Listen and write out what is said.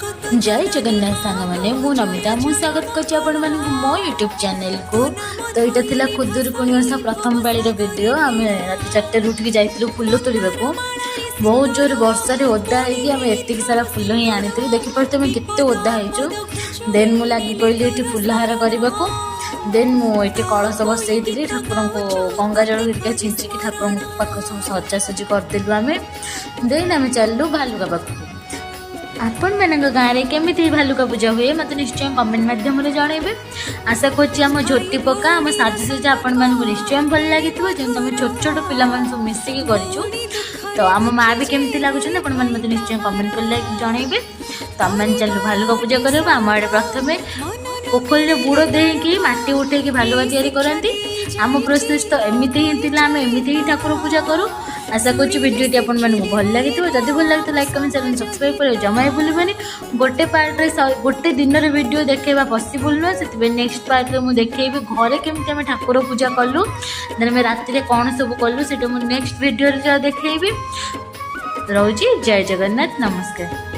जय जगन्नाथ सांग मैंने मु नमिता मु स्वागत कर मो यूट्यूब चैनल को। तो यहाँ थिला खुदुरकुणी ओषा प्रथम पाली वीडियो आम रात 4 उठिक जाइलु फुल तोड़ा बहुत जोर वर्षा ओदा होती सारा फुल ही आनी देखिपे तुम केते ओदा हो। देन मु लगी पड़ी ये फुलहार करने को। देन मुझे कलश बसई ठाकुर को गंगा जल घरिका छिंचिकी ठाकुर पाख सब सजासजी करदेलु आम। देन आम चलू भालुका पाखक। आपण मान गाँव में केमी भालुका पूजा हुए मत निश्चय कमेंट मध्यम जनइबे। आशा करम झोटी पका आम साजसजा आपण मानक निश्चय भल लगी जो तुम छोट छोट पिला सब मिसिकी करूँ। तो आम माँ भी केमती लगुच मत निश्चय कमेंट कर जनइबे। तो आम चलू भालुका पूजा करवा। आम आड़े प्रथम पोखरी बुड़ देकी मटी उठे भालुका तैयारी करती। आम प्रोसेस तो एमती ही आम एमती ही ठाकुर पूजा करूँ। आशा करूँ भिडियोटी आपको भल लगी जदि भल लगे तो लाइक कमेंट चैनल सब्सक्राइब कर जमा भूलि। गोटे पार्ट गोटे दिन वीडियो देखा पॉसिबल नुह से नेक्स्ट पार्ट में मुझे देखी घरे केमी आम ठाकुर पूजा कलु देन रात कौन सब कलु से नेक्स्ट वीडियो देखी रोची। जय जगन्नाथ नमस्कार।